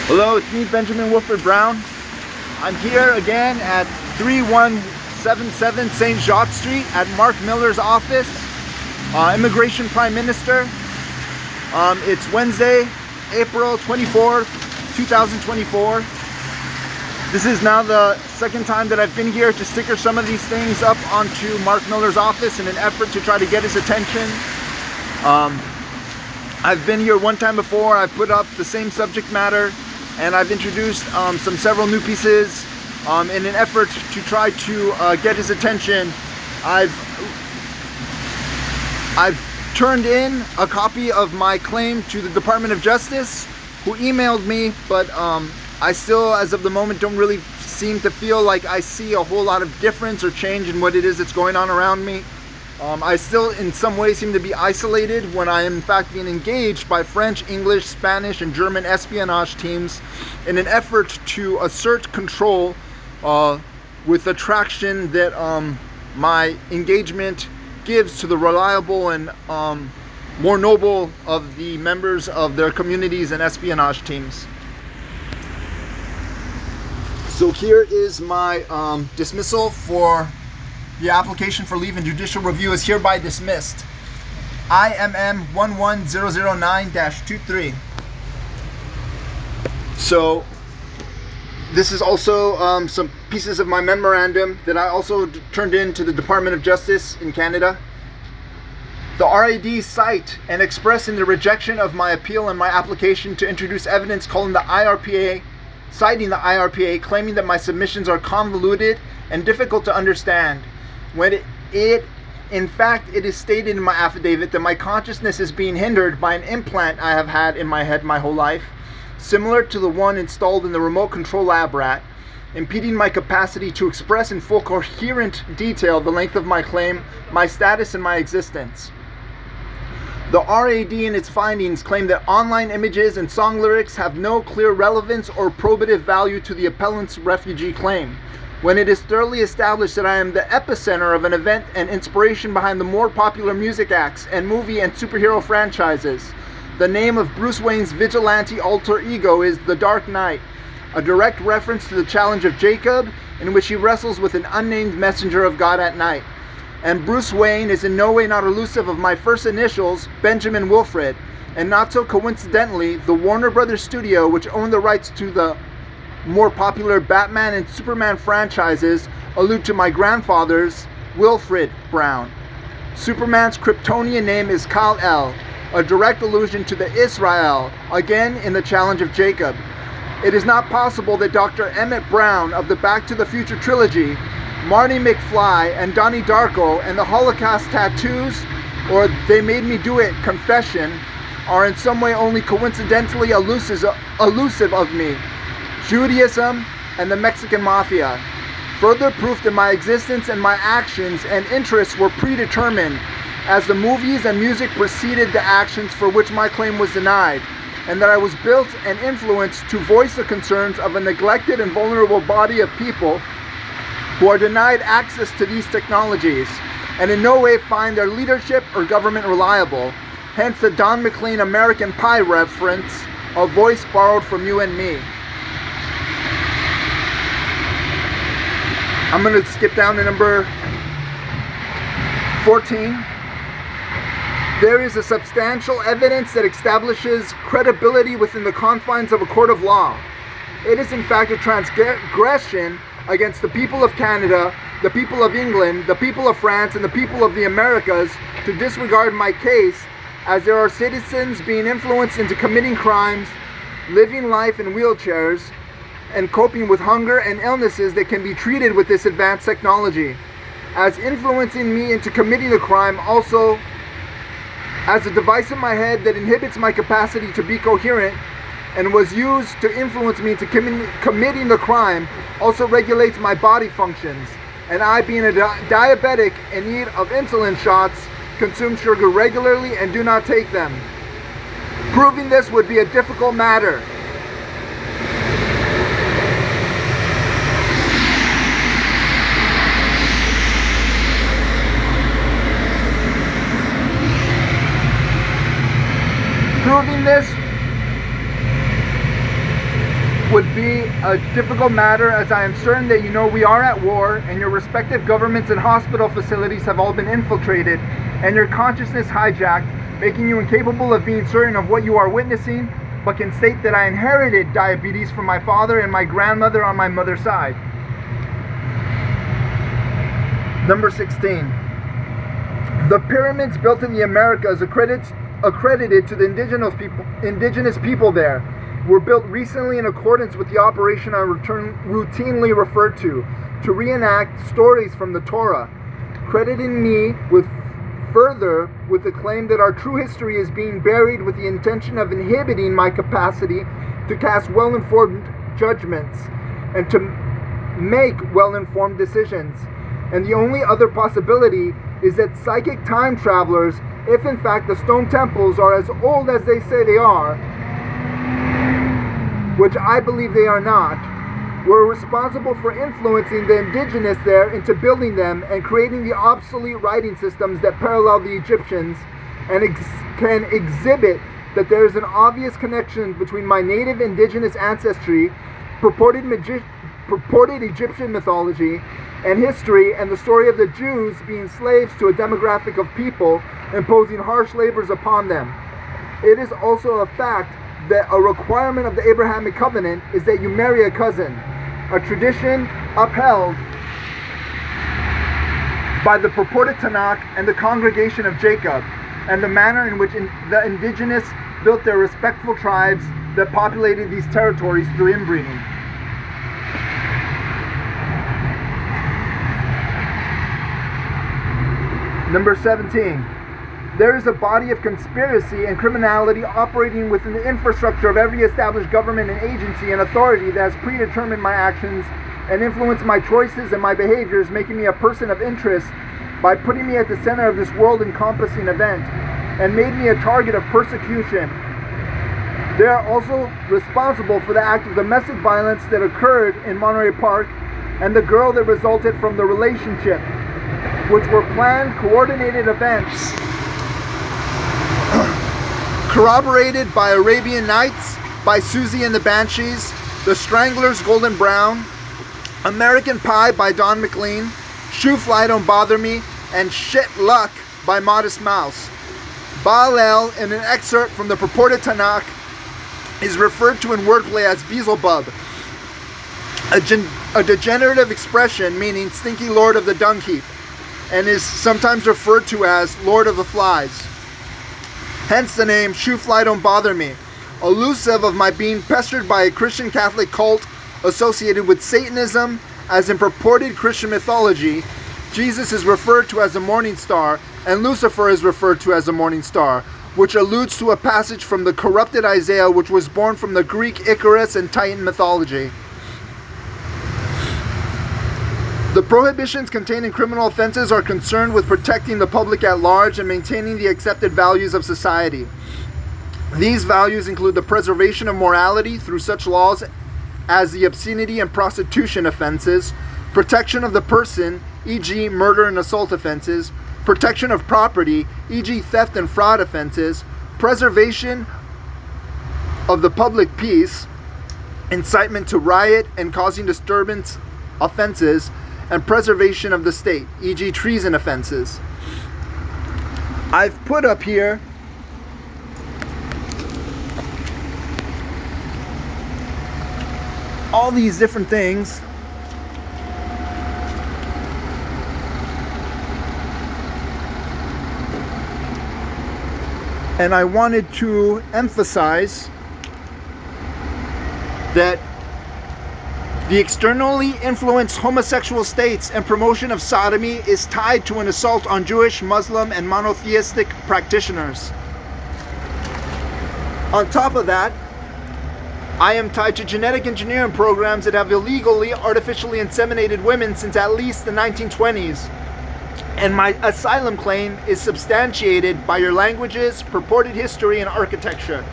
Hello, it's me, Benjamin Wilfred Brown. I'm here again at 3177 St. Jacques Street at Marc Miller's office, Immigration Prime Minister. It's Wednesday, April 24th, 2024. This is now the second time that I've been here to sticker some of these things up onto Marc Miller's office in an effort to try to get his attention. I've been here one time before. I've put up the same subject matter, and I've introduced several new pieces in an effort to try to get his attention. I've turned in a copy of my claim to the Department of Justice, who emailed me, but I still, as of the moment, don't really seem to feel like I see a whole lot of difference or change in what it is that's going on around me. I still in some ways seem to be isolated when I am in fact being engaged by French, English, Spanish, and German espionage teams in an effort to assert control with the traction that my engagement gives to the reliable and more noble of the members of their communities and espionage teams. So here is my dismissal for the application for leave and judicial review is hereby dismissed. IMM 11009-23. So this is also some pieces of my memorandum that I also turned in to the Department of Justice in Canada. The RAD cite and express in the rejection of my appeal and my application to introduce evidence citing the IRPA, claiming that my submissions are convoluted and difficult to understand. When in fact, it is stated in my affidavit that my consciousness is being hindered by an implant I have had in my head my whole life, similar to the one installed in the remote control lab rat, impeding my capacity to express in full coherent detail the length of my claim, my status, and my existence. The RAD in its findings claim that online images and song lyrics have no clear relevance or probative value to the appellant's refugee claim, when it is thoroughly established that I am the epicenter of an event and inspiration behind the more popular music acts and movie and superhero franchises. The name of Bruce Wayne's vigilante alter ego is The Dark Knight, a direct reference to the challenge of Jacob, in which he wrestles with an unnamed messenger of God at night. And Bruce Wayne is in no way not elusive of my first initials, Benjamin Wilfred, and not so coincidentally, the Warner Brothers studio, which owned the rights to the more popular Batman and Superman franchises, allude to my grandfather's Wilfred Brown. Superman's Kryptonian name is Kal-El, a direct allusion to the Israel, again in the challenge of Jacob. It is not possible that Dr. Emmett Brown of the Back to the Future trilogy, Marty McFly and Donnie Darko and the Holocaust tattoos, or They Made Me Do It confession, are in some way only coincidentally elusive of me, Judaism, and the Mexican Mafia. Further proof that my existence and my actions and interests were predetermined, as the movies and music preceded the actions for which my claim was denied, and that I was built and influenced to voice the concerns of a neglected and vulnerable body of people who are denied access to these technologies, and in no way find their leadership or government reliable. Hence the Don McLean American Pie reference, a voice borrowed from you and me. I'm going to skip down to number 14. There is a substantial evidence that establishes credibility within the confines of a court of law. It is in fact a transgression against the people of Canada, the people of England, the people of France, and the people of the Americas to disregard my case, as there are citizens being influenced into committing crimes, living life in wheelchairs, and coping with hunger and illnesses that can be treated with this advanced technology, as influencing me into committing the crime also as a device in my head that inhibits my capacity to be coherent and was used to influence me into committing the crime also regulates my body functions, and I, being a diabetic in need of insulin shots, consume sugar regularly and do not take them. Proving this would be a difficult matter. would be a difficult matter, as I am certain that you know we are at war and your respective governments and hospital facilities have all been infiltrated and your consciousness hijacked, making you incapable of being certain of what you are witnessing, but can state that I inherited diabetes from my father and my grandmother on my mother's side. Number 16. The pyramids built in the Americas accredited to the indigenous people there were built recently in accordance with the operation I routinely refer to reenact stories from the Torah, crediting me with the claim that our true history is being buried with the intention of inhibiting my capacity to cast well-informed judgments and to make well-informed decisions. And the only other possibility is that psychic time travelers, if in fact the stone temples are as old as they say they are, which I believe they are not, were responsible for influencing the indigenous there into building them and creating the obsolete writing systems that parallel the Egyptians and can exhibit that there is an obvious connection between my native indigenous ancestry, purported Egyptian mythology and history, and the story of the Jews being slaves to a demographic of people imposing harsh labors upon them. It is also a fact that a requirement of the Abrahamic covenant is that you marry a cousin, a tradition upheld by the purported Tanakh and the congregation of Jacob, and the manner in which the indigenous built their respectful tribes that populated these territories through inbreeding. Number 17. There is a body of conspiracy and criminality operating within the infrastructure of every established government and agency and authority that has predetermined my actions and influenced my choices and my behaviors, making me a person of interest by putting me at the center of this world-encompassing event and made me a target of persecution. They are also responsible for the act of domestic violence that occurred in Monterey Park and the girl that resulted from the relationship, which were planned, coordinated events corroborated by Arabian Nights, by Susie and the Banshees, The Stranglers, Golden Brown, American Pie by Don McLean, Shoe Fly Don't Bother Me, and Shit Luck by Modest Mouse. Baal in an excerpt from the purported Tanakh, is referred to in wordplay as Beelzebub, a degenerative expression meaning stinky lord of the dung heap, and is sometimes referred to as Lord of the Flies. Hence the name Shoe Fly Don't Bother Me, elusive of my being pestered by a Christian Catholic cult associated with Satanism, as in purported Christian mythology, Jesus is referred to as a morning star, and Lucifer is referred to as a morning star, which alludes to a passage from the corrupted Isaiah, which was born from the Greek Icarus and Titan mythology. The prohibitions contained in criminal offenses are concerned with protecting the public at large and maintaining the accepted values of society. These values include the preservation of morality through such laws as the obscenity and prostitution offenses, protection of the person, e.g. murder and assault offenses, protection of property, e.g. theft and fraud offenses, preservation of the public peace, incitement to riot and causing disturbance offenses, and preservation of the state, e.g. treason offenses. I've put up here all these different things and I wanted to emphasize that the externally influenced homosexual states and promotion of sodomy is tied to an assault on Jewish, Muslim, and monotheistic practitioners. On top of that, I am tied to genetic engineering programs that have illegally artificially inseminated women since at least the 1920s. And my asylum claim is substantiated by your languages, purported history, and architecture.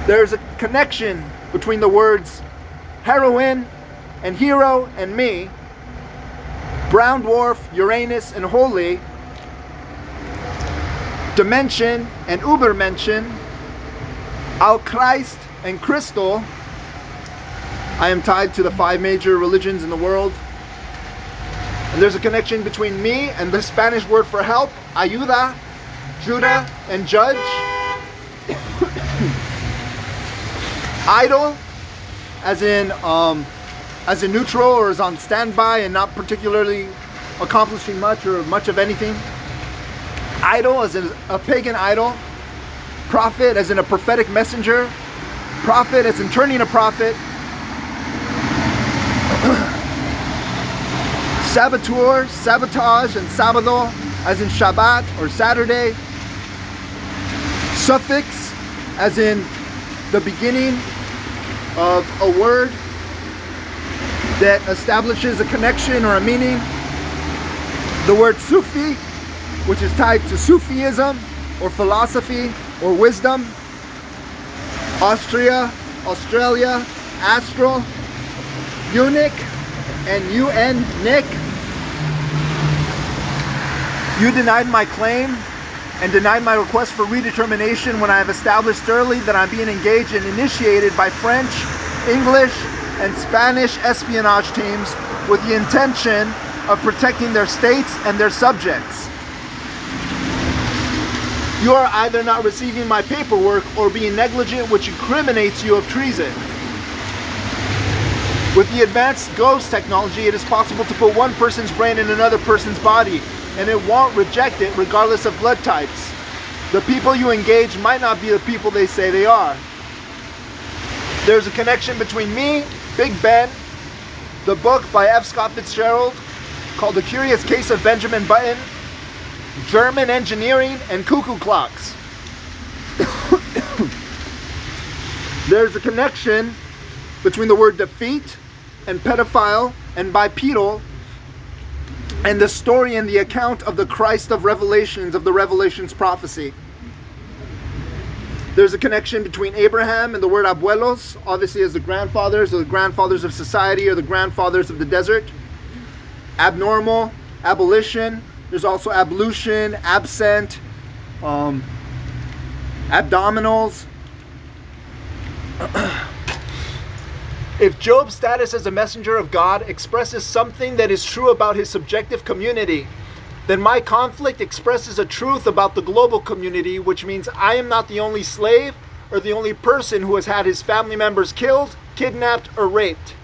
There's a connection between the words heroine and hero and me, brown dwarf, Uranus, and holy, dimension and Übermenschen, Al Christ and crystal, I am tied to the 5 major religions in the world. And there's a connection between me and the Spanish word for help, ayuda, Judah, and judge. Idle, as in neutral or as on standby and not particularly accomplishing much or much of anything. Idol, as in a pagan idol. Prophet, as in a prophetic messenger. Prophet, as in turning a prophet. Saboteur, sabotage, and sábado, as in Shabbat or Saturday. Suffix, as in the beginning of a word that establishes a connection or a meaning. The word Sufi, which is tied to Sufism or philosophy or wisdom. Austria, Australia, astral, eunuch, and Nick. You denied my claim and denied my request for redetermination when I have established thoroughly that I'm being engaged and initiated by French, English, and Spanish espionage teams with the intention of protecting their states and their subjects. You are either not receiving my paperwork or being negligent, which incriminates you of treason. With the advanced ghost technology, it is possible to put one person's brain in another person's body, and it won't reject it regardless of blood types. The people you engage might not be the people they say they are. There's a connection between me, Big Ben, the book by F. Scott Fitzgerald called The Curious Case of Benjamin Button, German engineering, and cuckoo clocks. There's a connection between the word defeat and pedophile and bipedal and the story and the account of the Christ of Revelations, of the Revelations prophecy. There's a connection between Abraham and the word abuelos, obviously as the grandfathers or the grandfathers of society or the grandfathers of the desert. Abnormal, abolition. There's also ablution, absent, abdominals. If Job's status as a messenger of God expresses something that is true about his subjective community, then my conflict expresses a truth about the global community, which means I am not the only slave or the only person who has had his family members killed, kidnapped, or raped.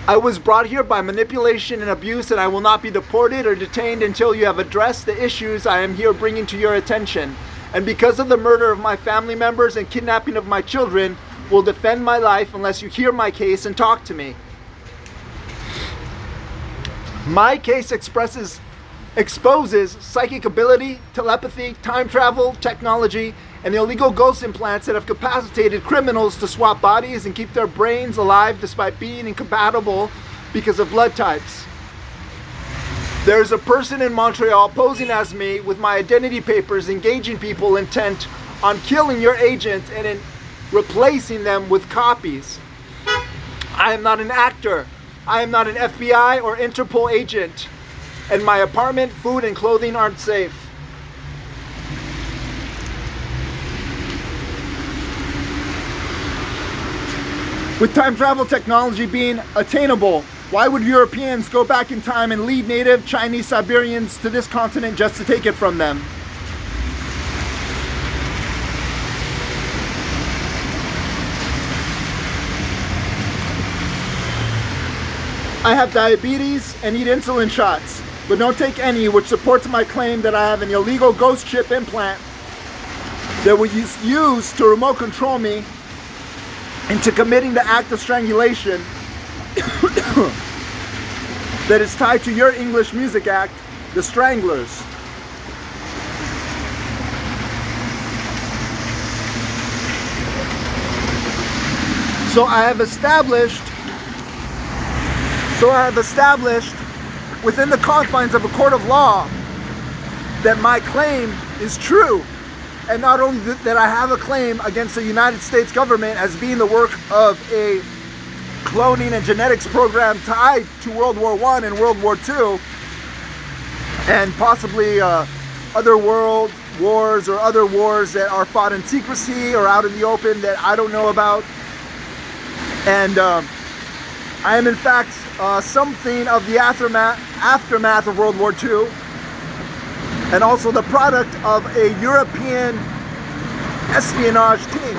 I was brought here by manipulation and abuse, and I will not be deported or detained until you have addressed the issues I am here bringing to your attention. And because of the murder of my family members and kidnapping of my children, will defend my life unless you hear my case and talk to me. My case exposes psychic ability, telepathy, time travel, technology, and the illegal ghost implants that have capacitated criminals to swap bodies and keep their brains alive despite being incompatible because of blood types. There is a person in Montreal posing as me with my identity papers, engaging people intent on killing your agents and in replacing them with copies. I am not an actor. I am not an FBI or Interpol agent. And my apartment, food, and clothing aren't safe. With time travel technology being attainable, why would Europeans go back in time and lead native Chinese Siberians to this continent just to take it from them? I have diabetes and need insulin shots, but don't take any, which supports my claim that I have an illegal ghost chip implant that was used to remote control me into committing the act of strangulation that is tied to your English Music Act, the Stranglers. So I have established within the confines of a court of law that my claim is true. And not only that I have a claim against the United States government as being the work of a cloning and genetics program tied to World War I and World War II, and possibly other world wars or other wars that are fought in secrecy or out in the open that I don't know about. And I am in fact something of the aftermath of World War II, and also the product of a European espionage team.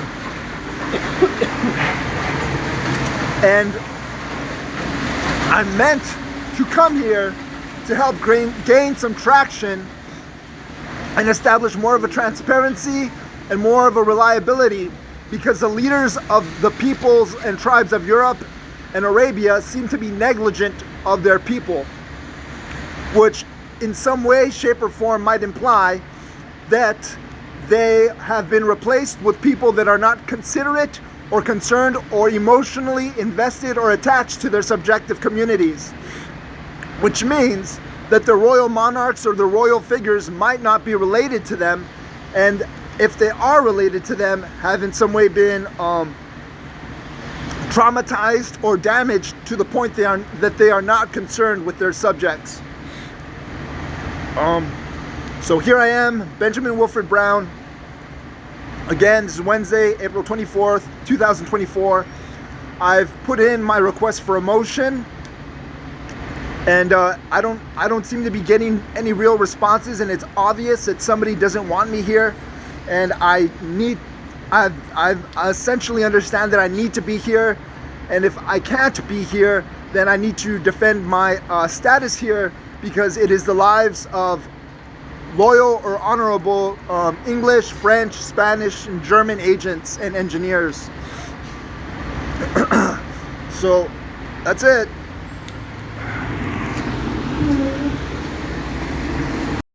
And I'm meant to come here to help gain some traction and establish more of a transparency and more of a reliability, because the leaders of the peoples and tribes of Europe and Arabia seem to be negligent of their people, which in some way, shape, or form might imply that they have been replaced with people that are not considerate or concerned or emotionally invested or attached to their subjective communities, which means that the royal monarchs or the royal figures might not be related to them, and if they are related to them, have in some way been traumatized or damaged to the point that they are not concerned with their subjects. So here I am, Benjamin Wilfred Brown. Again, this is Wednesday, April 24th, 2024. I've put in my request for a motion, and I don't seem to be getting any real responses, and it's obvious that somebody doesn't want me here, and I've essentially understand that I need to be here, and if I can't be here, then I need to defend my status here, because it is the lives of loyal or honorable English, French, Spanish, and German agents and engineers. So that's it.